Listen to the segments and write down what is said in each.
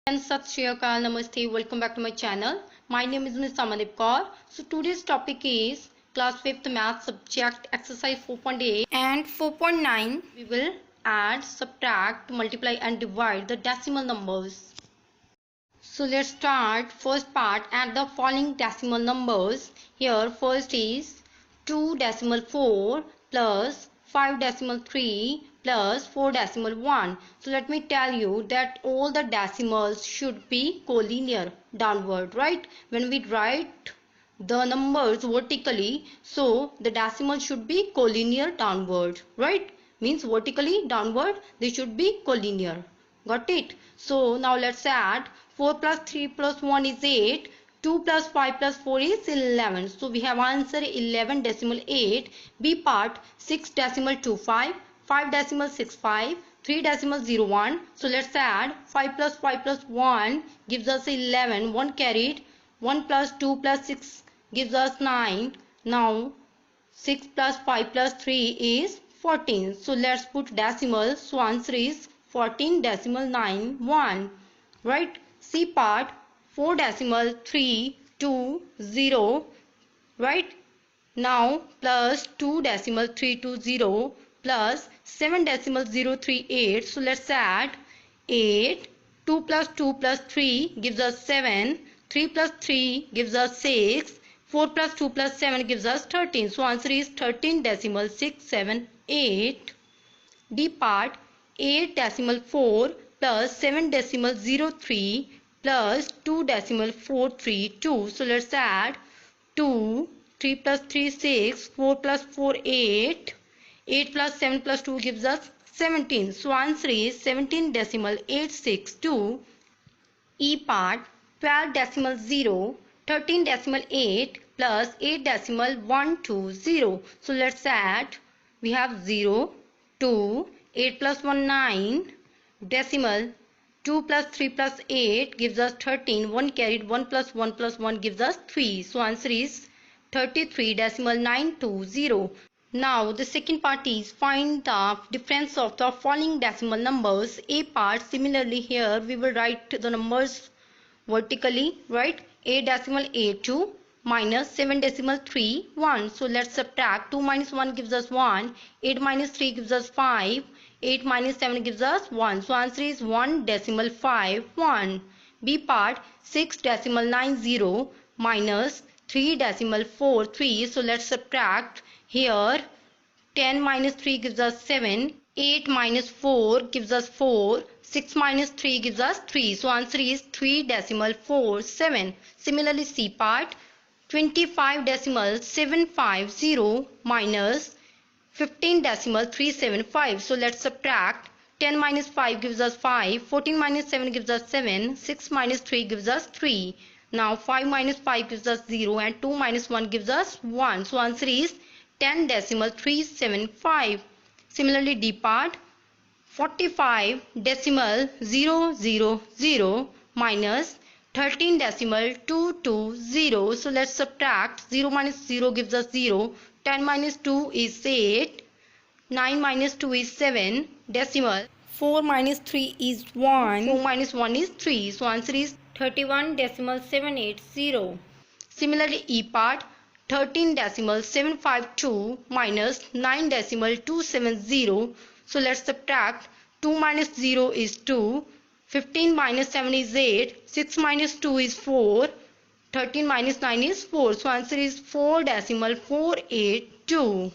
And Sat Shri Akal, Namaste, welcome back to my channel. My name is Ms. Amandeep Kaur. So today's topic is class 5th math subject exercise 4.8 and 4.9. We will add, subtract, multiply and divide the decimal numbers. So let's start first part. Add the following decimal numbers. Here first is 2 decimal 4 plus 5 decimal 3 plus 4 decimal 1. So let me tell you that all the decimals should be collinear downward, right? When we write the numbers vertically, so the decimal should be collinear downward, right? Means vertically downward they should be collinear. Got it? So now let's add. 4 plus 3 plus 1 is 8. 2 plus 5 plus 4 is 11. So we have answer 11 decimal 8. B part 6 decimal 25, 5 decimal 65, 3 decimal 01. So let's add. 5 plus 5 plus 1 gives us 11. 1 carried. 1 plus 2 plus 6 gives us 9. Now 6 plus 5 plus 3 is 14. So let's put decimal. So answer is 14 decimal 9 1. Right? C part 4 decimal 3 2 0. Right? Now plus 2 decimal 3 2 0 plus 7 decimal 0 3 8. So let's add 8. 2 plus 2 plus 3 gives us 7. 3 plus 3 gives us 6. 4 plus 2 plus 7 gives us 13. So answer is 13 decimal 6 7 8. D part 8 decimal 4 plus 7 decimal 03 plus 2 decimal 432. So let's add 2. 3 plus 3 6. 4 plus 4 8. 8 plus 7 plus 2 gives us 17. So answer is 17 decimal 862. E part 12 decimal 0, 13 decimal 8 plus 8 decimal 120. So let's add. We have 0, 2, 8 plus 1 9, decimal 2 plus 3 plus 8 gives us 13. 1 carried. 1 plus 1 plus 1 gives us 3. So answer is 33 decimal 920. Now the second part is find the difference of the following decimal numbers. A part, similarly here we will write the numbers vertically, right? A decimal A2 minus 7 decimal 3 1. So let's subtract. 2 minus 1 gives us 1. 8 minus 3 gives us 5. 8 minus 7 gives us 1. So answer is 1 decimal 5 1. B part 6 decimal 90 minus 3 decimal 4 3. So let's subtract. Here 10 minus 3 gives us 7. 8 minus 4 gives us 4. 6 minus 3 gives us 3. So answer is 3 decimal 4 7. Similarly C part 25 decimal 750 minus 15 decimal 375. So let's subtract. 10 minus 5 gives us 5. 14 minus 7 gives us 7. 6 minus 3 gives us 3. Now 5 minus 5 gives us 0 and 2 minus 1 gives us 1. So answer is 10 decimal 375. Similarly D part 45 decimal 000 minus 13 decimal 220. So let's subtract. 0 minus 0 gives us 0. 10 minus 2 is 8. 9 minus 2 is 7. Decimal 4 minus 3 is 1. 4 minus 1 is 3. So answer is 31 decimal 780. Similarly E part 13 decimal 752 minus 9 decimal 270. So let's subtract. 2 minus 0 is 2. 15 minus 7 is 8. 6 minus 2 is 4. 13 minus 9 is 4. So answer is 4 decimal 482.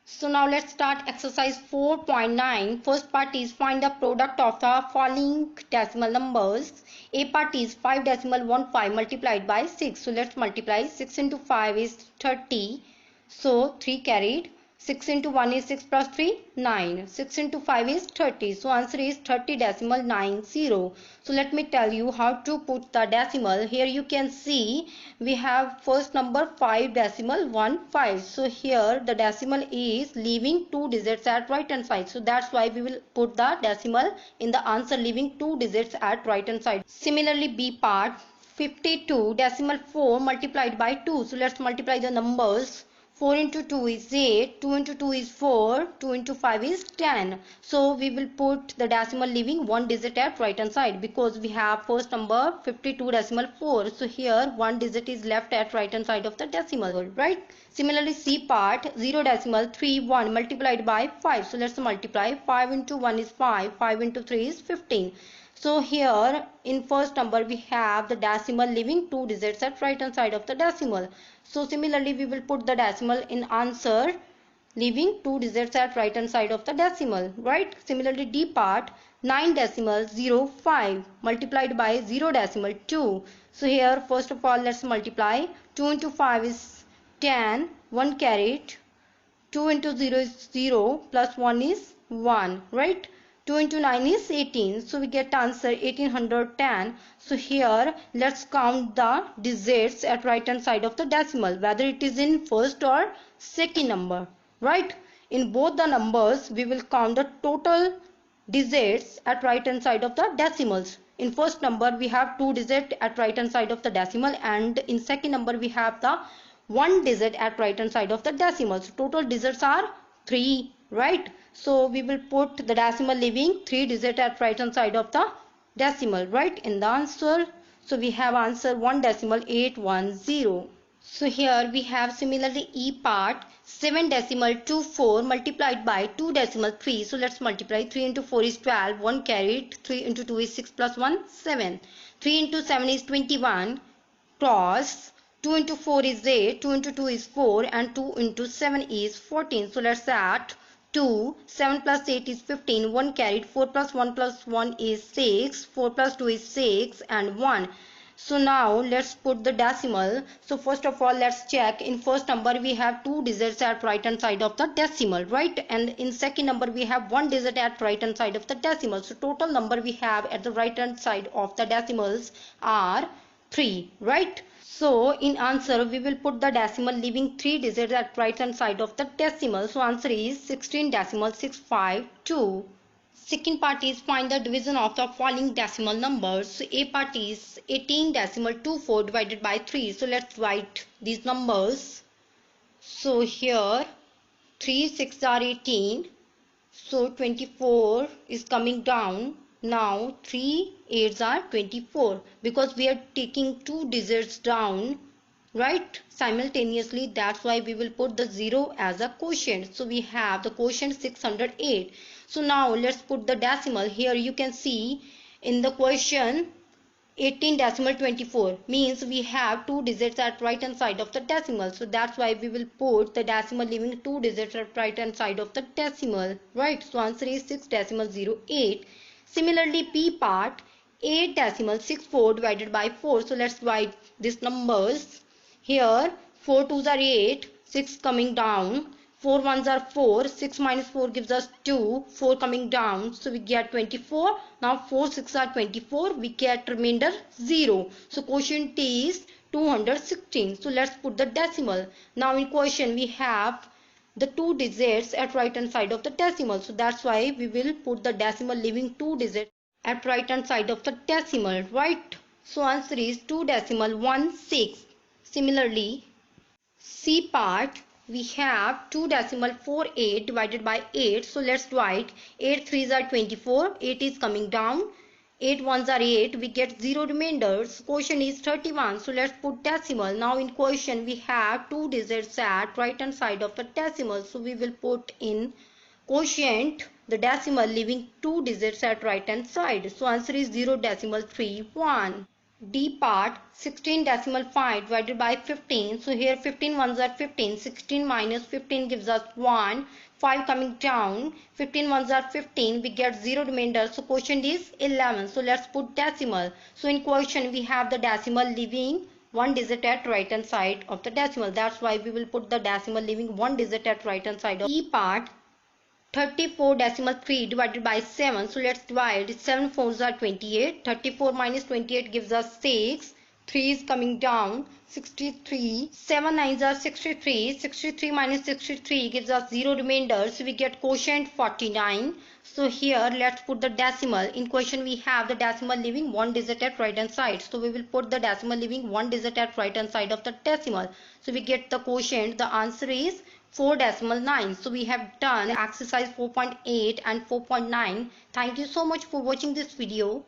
So now let's start exercise 4.9. First part is find the product of the following decimal numbers. A part is 5 decimal 15 multiplied by 6. So let's multiply. 6 into 5 is 30. So 3 carried. 6 into 1 is 6 plus 3 9. 6 into 5 is 30. So answer is 30 decimal 90. So let me tell you how to put the decimal. Here you can see we have first number 5 decimal 15. So here the decimal is leaving 2 digits at right hand side. So that's why we will put the decimal in the answer leaving 2 digits at right hand side. Similarly B part 52 decimal 4 multiplied by 2. So let's multiply the numbers. 4 into 2 is 8, 2 into 2 is 4, 2 into 5 is 10. So we will put the decimal leaving one digit at right hand side because we have first number 52.4. So here one digit is left at right hand side of the decimal, right? Similarly, C part 0.31 multiplied by 5. So let's multiply. 5 into 1 is 5, 5 into 3 is 15. So here in first number we have the decimal leaving two digits at right hand side of the decimal. So similarly we will put the decimal in answer leaving two digits at right hand side of the decimal, right? Similarly D part 9.05 multiplied by 0.2. So here first of all let's multiply. 2 into 5 is 10, 1 carried, 2 into 0 is 0 plus 1 is 1, right? 2 into 9 is 18. So we get answer 1810. So here let's count the digits at right hand side of the decimal, whether it is in first or second number, right? In both the numbers we will count the total digits at right hand side of the decimals. In first number we have two digits at right hand side of the decimal, and in second number we have the one digit at right hand side of the decimal. So total digits are 3, right? So we will put the decimal leaving 3 digit at right hand side of the decimal, right, in the answer. So we have answer 1.810. So here we have similarly E part 7.24 multiplied by 2.3. So let's multiply. 3 into 4 is 12, 1 carried, 3 into 2 is 6 plus 1 7, 3 into 7 is 21 cross, 2 into 4 is 8, 2 into 2 is 4, and 2 into 7 is 14. So let's add 2, 7 plus 8 is 15, 1 carried, 4 plus 1 plus 1 is 6, 4 plus 2 is 6, and 1. So now let's put the decimal. So first of all let's check. In first number we have two digits at right hand side of the decimal, right? And in second number we have one digit at right hand side of the decimal. So total number we have at the right hand side of the decimals are 3, right? So in answer we will put the decimal leaving 3 digits at right hand side of the decimal. So answer is 16.652. Second part is find the division of the following decimal numbers. So A part is 18.24 divided by 3. So let's write these numbers. So here 3 6 are 18. So 24 is coming down. Now 3 8s are 24 because we are taking two digits down, right, simultaneously. That's why we will put the 0 as a quotient. So we have the quotient 608. So now let's put the decimal. Here you can see in the question 18.24 means we have two digits at right hand side of the decimal. So that's why we will put the decimal leaving two digits at right hand side of the decimal, right? So answer is 6.08. Similarly P part 8.64 divided by 4. So let's write these numbers. Here 4 2s are 8, 6 coming down, 4 1s are 4, 6 minus 4 gives us 2, 4 coming down, so we get 24. Now 4 6 are 24, we get remainder 0. So quotient is 216. So let's put the decimal. Now in quotient we have the two digits at right hand side of the decimal. So that's why we will put the decimal leaving two digits at right hand side of the decimal, right? So answer is 2.16. Similarly C part we have 2.48 divided by 8. So let's write 8 3s are 24, 8 is coming down, 8 1s are 8, we get 0 remainders. Quotient is 31. So let's put decimal. Now in quotient we have two digits at right hand side of the decimal. So we will put in quotient the decimal leaving two digits at right hand side. So answer is 0.31. D part 16.5 divided by 15. So here 15 ones are 15. 16 minus 15 gives us 1. 5 coming down. 15 ones are 15. We get 0 remainder. So quotient is 11. So let's put decimal. So in quotient we have the decimal leaving one digit at right hand side of the decimal. That's why we will put the decimal leaving one digit at right hand side of E part 34.3 divided by 7. So let's divide. 7 4s are 28. 34 minus 28 gives us 6. 3 is coming down. 63. 7 9s are 63. 63 minus 63 gives us 0 remainder. So we get quotient 49. So here let's put the decimal. In question we have the decimal leaving one digit at right hand side. So we will put the decimal leaving one digit at right hand side of the decimal. So we get the quotient. The answer is 4.9. So we have done exercise 4.8 and 4.9. Thank you so much for watching this video.